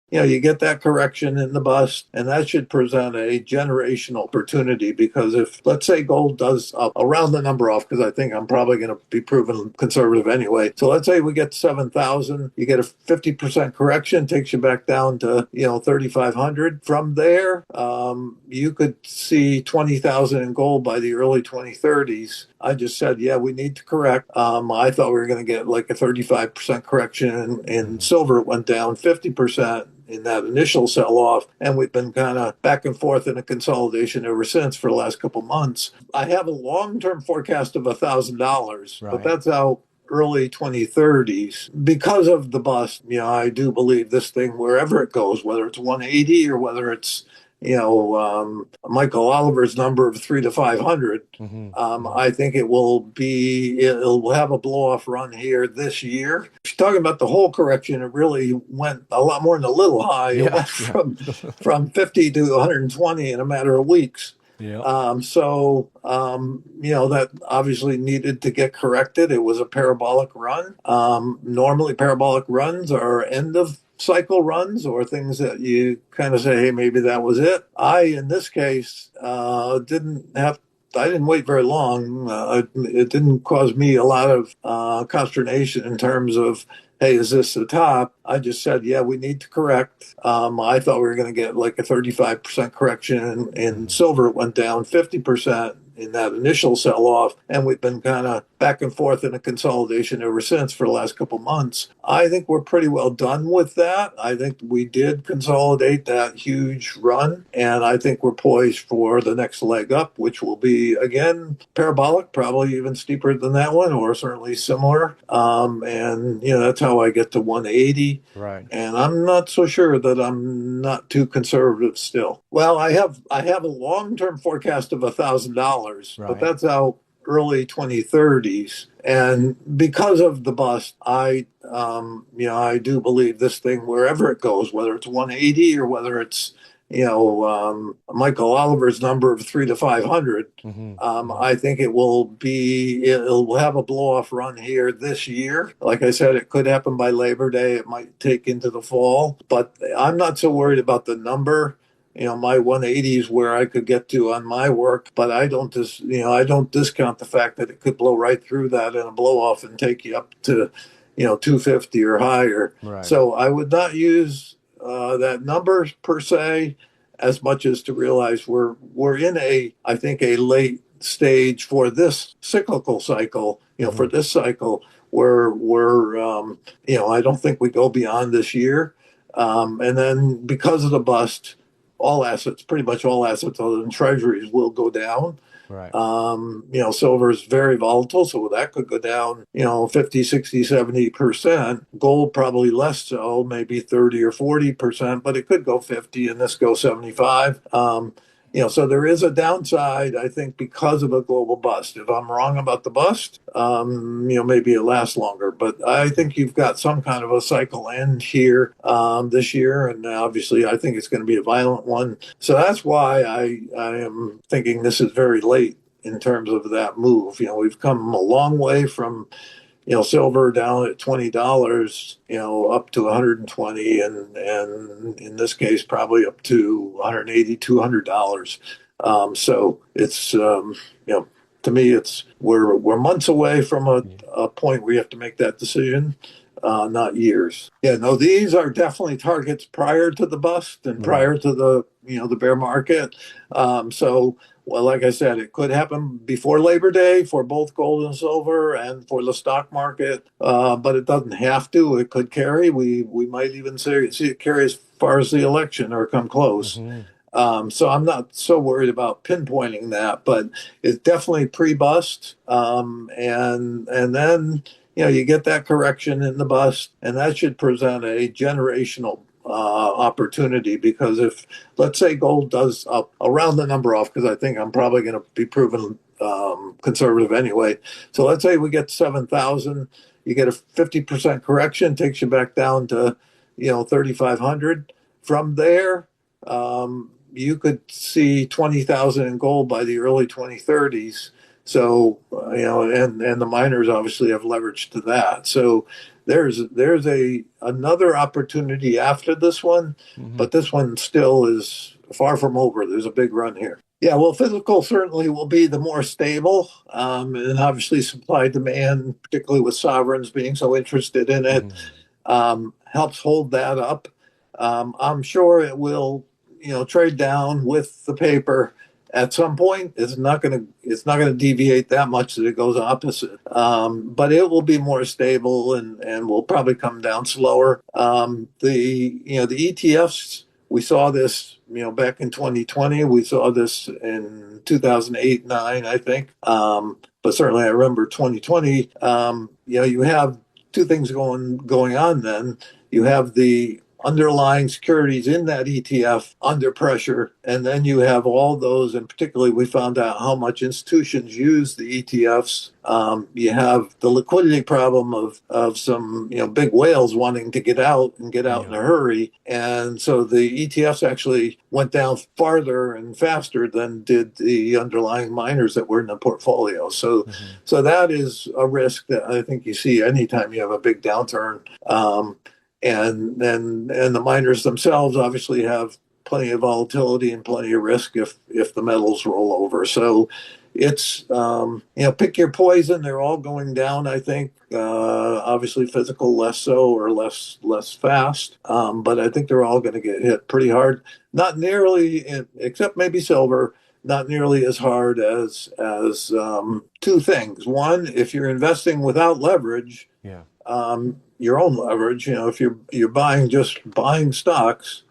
you get that correction in the bust, and that should present a generational opportunity because if, let's say, gold does up around the number off, because I think I'm probably going to be proven conservative anyway. So let's say we get 7,000, you get a 50% correction, takes you back down to, 3,500. From there, you could see 20,000 in gold by the early 2030s. I just said, yeah, we need to correct. I thought we were going to get like a 35% correction in silver. It went down 50% in that initial sell-off, and we've been kind of back and forth in a consolidation ever since for the last couple months. I have a long-term forecast of $1,000, but that's out early 2030s. Because of the bust, I do believe this thing, wherever it goes, whether it's 180 or whether it's Michael Oliver's number of 300 to 500. I think it'll have a blow off run here this year. If you're talking about the whole correction, it really went a lot more than a little high. It went from 50 to 120 in a matter of weeks. That obviously needed to get corrected. It was a parabolic run. Normally parabolic runs are end of cycle runs or things that you kind of say, hey, maybe that was it. In this case, I didn't wait very long. It didn't cause me a lot of consternation in terms of, hey, is this the top? I just said, yeah, we need to correct. I thought we were going to get like a 35% correction in silver. It went down 50% in that initial sell-off, and we've been kind of back and forth in a consolidation ever since for the last couple months. I think we're pretty well done with that. I think we did consolidate that huge run, and I think we're poised for the next leg up, which will be, again, parabolic, probably even steeper than that one, or certainly similar. That's how I get to 180. Right. And I'm not so sure that I'm not too conservative still. Well, I have a long-term forecast of $1,000, but that's out early 2030s. And because of the bust, I do believe this thing, wherever it goes, whether it's 180 or whether it's, Michael Oliver's number of 300 to 500, I think it'll have a blow off run here this year. Like I said, it could happen by Labor Day. It might take into the fall, but I'm not so worried about the number. My 180 is where I could get to on my work, but I don't discount the fact that it could blow right through that in a blow off and take you up to, 250 or higher. Right. So I would not use that number per se as much as to realize we're in I think a late stage for this cyclical cycle, for this cycle where I don't think we go beyond this year. And then because of the bust, pretty much all assets other than treasuries will go down. Right. Silver is very volatile, so that could go down, 50, 60, 70%. Gold probably less so, maybe 30 or 40%, but it could go 50 and this go 75. So there is a downside, I think, because of a global bust. If I'm wrong about the bust, maybe it lasts longer. But I think you've got some kind of a cycle end here this year, and obviously I think it's going to be a violent one. So that's why I am thinking this is very late in terms of that move. We've come a long way from silver down at $20, up to 120, and in this case, probably up to 180, $200. So it's, to me, we're months away from a point where you have to make that decision, not years. Yeah, no, these are definitely targets prior to the bust and prior to the bear market. Well, like I said, it could happen before Labor Day for both gold and silver and for the stock market, but it doesn't have to. It could carry. We might even see it carry as far as the election or come close. So I'm not so worried about pinpointing that, but it's definitely pre-bust. And then, you get that correction in the bust, and that should present a generational opportunity because if, let's say, gold does up around the number off, because I think I'm probably going to be proven conservative anyway. So let's say we get 7,000, you get a 50% correction, takes you back down to, 3,500. From there, you could see 20,000 in gold by the early 2030s. So, and the miners obviously have leverage to that. So there's a another opportunity after this one, Hmm. but this one still is far from over. There's a big run here. Yeah, well, physical certainly will be the more stable, and obviously supply demand, particularly with sovereigns being so interested in it, Hmm. helps hold that up. I'm sure it will, trade down with the paper at some point. It's not going to deviate that much that it goes opposite. But it will be more stable and will probably come down slower. The ETFs, we saw this, back in 2020. We saw this in 2008, nine, I think. But certainly I remember 2020. You have two things going on then. You have the underlying securities in that ETF under pressure. And then you have all those, and particularly we found out how much institutions use the ETFs. You have the liquidity problem of some big whales wanting to get out and get out in Yeah. a hurry. And so the ETFs actually went down farther and faster than did the underlying miners that were in the portfolio. So Hmm. so that is a risk that I think you see anytime you have a big downturn. And the miners themselves obviously have plenty of volatility and plenty of risk if the metals roll over. So it's pick your poison. They're all going down. I think obviously physical less so or less fast, but I think they're all going to get hit pretty hard. Not nearly, except maybe silver. Not nearly as hard as two things. One, if you're investing without leverage, Yeah. your own leverage. If you're buying stocks,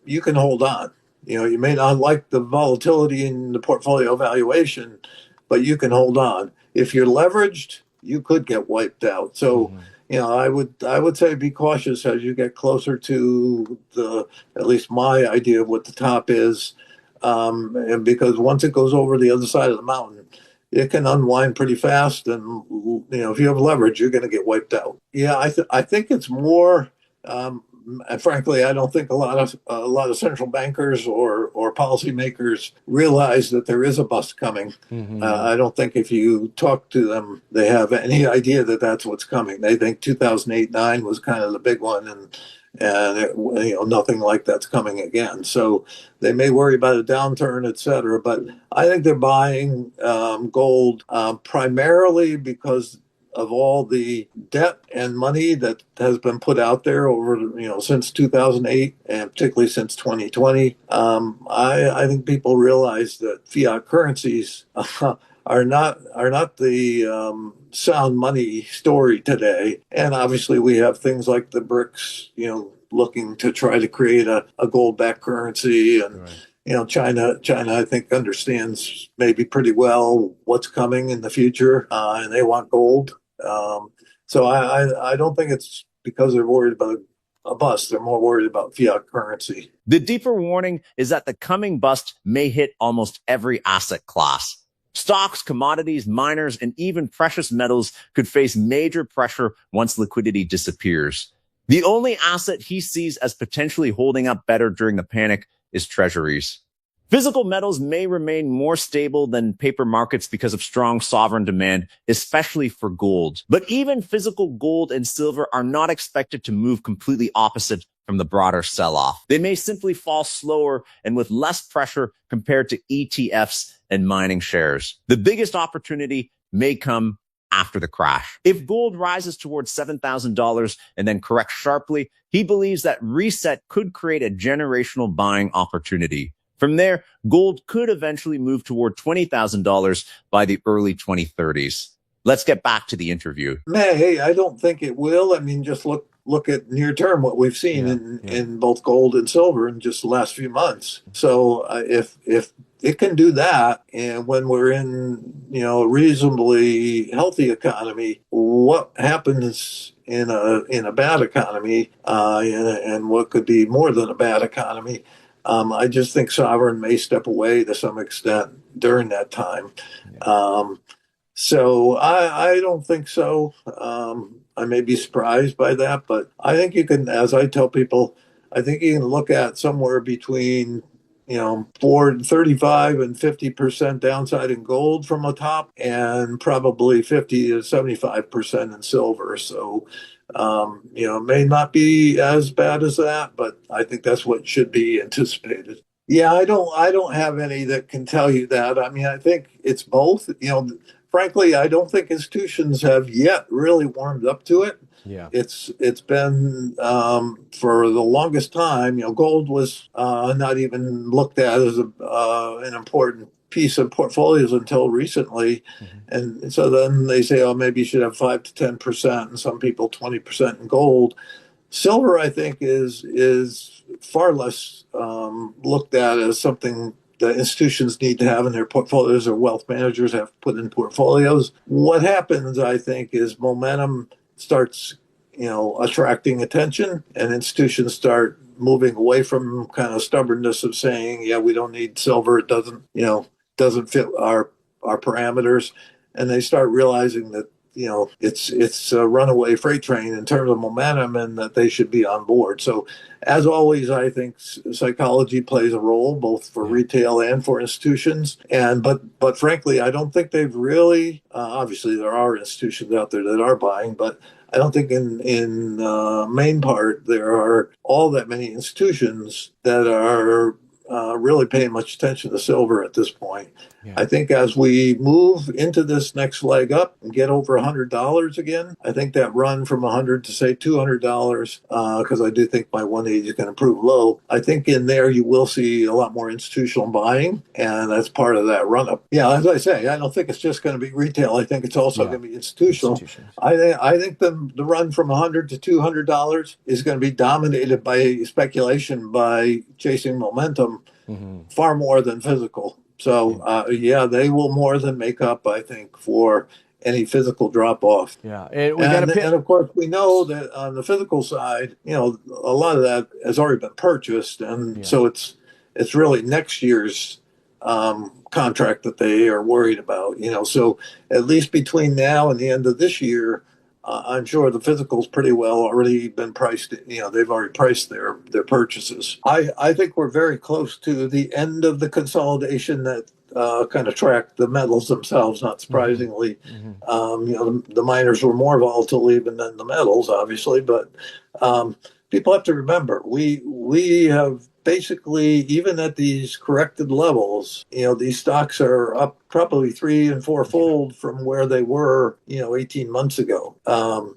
you can hold on. You may not like the volatility in the portfolio valuation, but you can hold on. If you're leveraged, you could get wiped out. So, Hmm. I would say be cautious as you get closer to the at least my idea of what the top is, and because once it goes over the other side of the mountain, it can unwind pretty fast, and if you have leverage, you're going to get wiped out. Yeah, I think it's more. And frankly, I don't think a lot of central bankers or policymakers realize that there is a bust coming. Hmm. I don't think if you talk to them, they have any idea that that's what's coming. They think 2008, nine was kind of the big one, nothing like that's coming again. So they may worry about a downturn, et cetera. But I think they're buying gold primarily because of all the debt and money that has been put out there over since 2008 and particularly since 2020. I think people realize that fiat currencies are not the sound money story today. And obviously, we have things like the BRICS, looking to try to create a gold-backed currency, and Right. China, I think, understands maybe pretty well what's coming in the future, and they want gold. So I don't think it's because they're worried about a bust. They're more worried about fiat currency. The deeper warning is that the coming bust may hit almost every asset class. Stocks, commodities, miners, and even precious metals could face major pressure once liquidity disappears. The only asset he sees as potentially holding up better during the panic is treasuries. Physical metals may remain more stable than paper markets because of strong sovereign demand, especially for gold. But even physical gold and silver are not expected to move completely opposite from the broader sell-off. They may simply fall slower and with less pressure compared to ETFs and mining shares. The biggest opportunity may come after the crash. If gold rises towards $7,000 and then corrects sharply, he believes that reset could create a generational buying opportunity. From there, gold could eventually move toward $20,000 by the early 2030s. Let's get back to the interview. May, I don't think it will. I mean, just look at near term what we've seen Yeah, in yeah. in both gold and silver in just the last few months. So if it can do that, and when we're in a reasonably healthy economy, what happens in a bad economy, and what could be more than a bad economy? I just think sovereign may step away to some extent during that time. Yeah. Um, so I don't think so. I may be surprised by that, but I think you can, as I tell people, I think you can look at somewhere between for 35 and 50% downside in gold from the top, and probably 50 to 75% in silver. So, it may not be as bad as that, but I think that's what should be anticipated. Yeah, I don't have any that can tell you that. I mean, I think it's both. Frankly, I don't think institutions have yet really warmed up to it. Yeah. It's been for the longest time. Gold was not even looked at as an important piece of portfolios until recently, and so then they say, oh, maybe you should have 5 to 10%, and some people 20% in gold. Silver, I think, is far less looked at as something that institutions need to have in their portfolios, or wealth managers have put in portfolios. What happens, I think, is momentum starts, attracting attention, and institutions start moving away from kind of stubbornness of saying, yeah, we don't need silver. It doesn't fit our parameters. And they start realizing that it's a runaway freight train in terms of momentum, and that they should be on board. So, as always, I think psychology plays a role both for retail and for institutions. But frankly, I don't think they've really. Obviously, there are institutions out there that are buying, but I don't think in main part there are all that many institutions that are really paying much attention to silver at this point. Yeah. I think as we move into this next leg up and get over $100 again, I think that run from 100 to say $200, because I do think my 180 is going to prove low. I think in there you will see a lot more institutional buying, and that's part of that run up. Yeah, as I say, I don't think it's just going to be retail. I think it's also going to be institutional. I think the run from 100 to $200 is going to be dominated by speculation, by chasing momentum, far more than physical. So, they will more than make up, I think, for any physical drop off. Yeah. And of course, we know that on the physical side, a lot of that has already been purchased. And so it's really next year's contract that they are worried about. So at least between now and the end of this year, I'm sure the physical's pretty well already been priced. They've already priced their purchases. I think we're very close to the end of the consolidation that kind of tracked the metals themselves. Not surprisingly, the miners were more volatile even than the metals, obviously. But people have to remember, we have basically, even at these corrected levels, these stocks are up probably 3- and 4-fold from where they were, 18 months ago.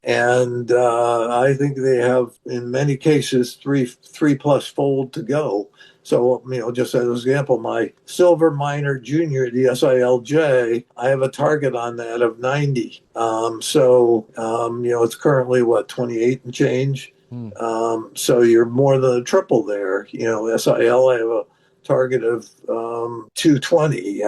And I think they have, in many cases, three plus fold to go. So, just as an example, my silver miner junior, the SILJ, I have a target on that of 90. It's currently 28 and change. So you're more than a triple there. SIL, I have a target of 220.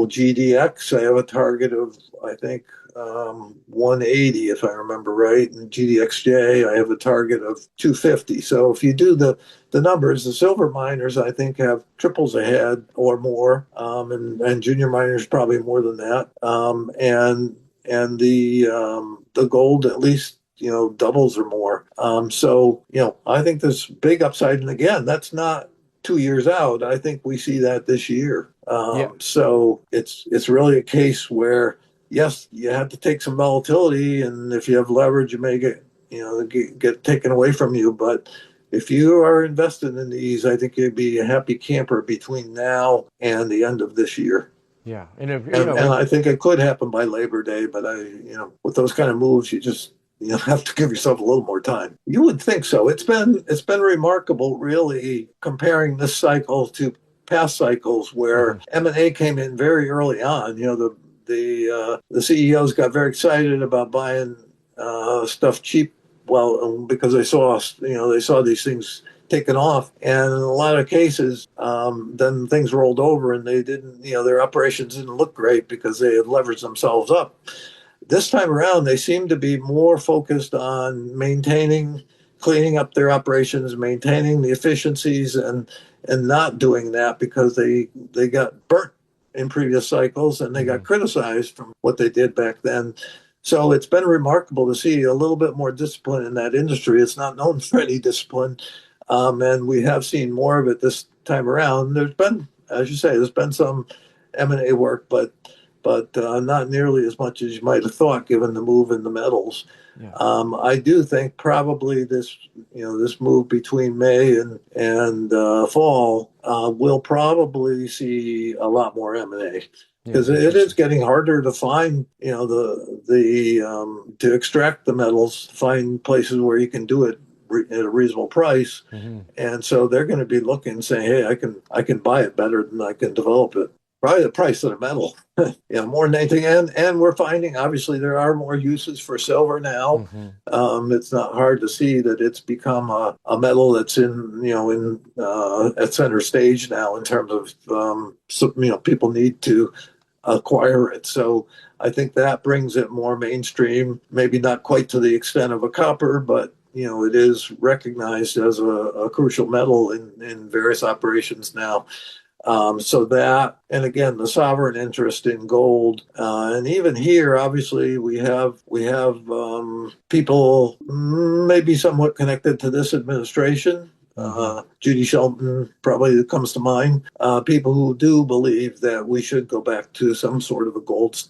GDX, I have a target of, I think, 180, if I remember right. And GDXJ, I have a target of 250. So if you do the numbers, the silver miners, I think, have triples ahead or more, and junior miners probably more than that. And the gold at least doubles or more. I think there's big upside. And again, that's not 2 years out. I think we see that this year. So it's really a case where, yes, you have to take some volatility, and if you have leverage, you may get taken away from you. But if you are invested in these, I think you'd be a happy camper between now and the end of this year. Yeah, and I think it could happen by Labor Day, but with those kind of moves, you just have to give yourself a little more time. You would think so. It's been remarkable, really, comparing this cycle to past cycles where M&A came in very early on. The CEOs got very excited about buying stuff cheap. Well, because they saw these things taken off, and in a lot of cases, then things rolled over, and they didn't. Their operations didn't look great because they had leveraged themselves up. This time around, they seem to be more focused on cleaning up their operations, maintaining the efficiencies, and not doing that because they got burnt in previous cycles, and they got criticized from what they did back then. So it's been remarkable to see a little bit more discipline in that industry. It's not known for any discipline. And we have seen more of it this time around. There's been, as you say, there's been some M&A work, but not nearly as much as you might have thought, given the move in the metals. Yeah. I do think probably this move between May and fall will probably see a lot more M&A Yeah. because it is getting harder to find, the to extract the metals, find places where you can do it at a reasonable price. Mm-hmm. And so they're going to be looking, saying, "Hey, I can buy it better than I can develop it." Probably the price of the metal, more than anything. And we're finding, obviously, there are more uses for silver now. Mm-hmm. It's not hard to see that it's become a metal that's in at center stage now in terms of people need to acquire it. So I think that brings it more mainstream. Maybe not quite to the extent of a copper, but it is recognized as a crucial metal in various operations now. So that, and again, the sovereign interest in gold, and even here, obviously, we have people maybe somewhat connected to this administration. Judy Shelton probably comes to mind. People who do believe that we should go back to some sort of a gold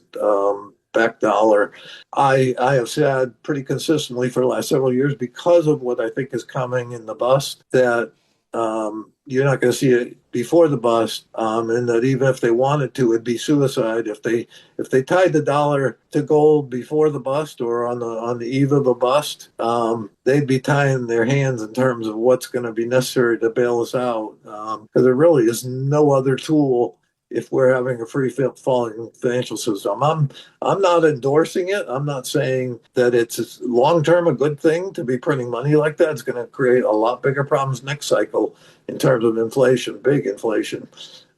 back dollar. I have said pretty consistently for the last several years, because of what I think is coming in the bust, that you're not going to see it before the bust, and that even if they wanted to, it'd be suicide if they tied the dollar to gold before the bust or on the eve of a bust. They'd be tying their hands in terms of what's going to be necessary to bail us out, because there really is no other tool if we're having a free falling financial system. I'm not endorsing it. I'm not saying that it's long term a good thing to be printing money like that. It's going to create a lot bigger problems next cycle in terms of inflation, big inflation.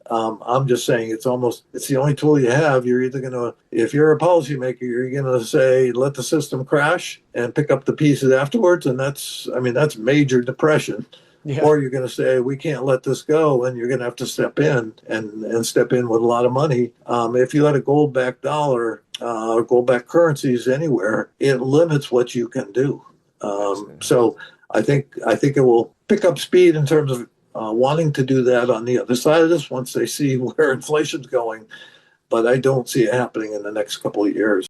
I'm just saying it's the only tool you have. You're either going to, if you're a policymaker, you're going to say, let the system crash and pick up the pieces afterwards. And that's major depression. Yeah. Or you're going to say, we can't let this go, and you're going to have to step in and step in with a lot of money. If you had a gold-backed dollar or gold-backed currencies anywhere, it limits what you can do. So I think it will pick up speed in terms of wanting to do that on the other side of this once they see where inflation's going. But I don't see it happening in the next couple of years.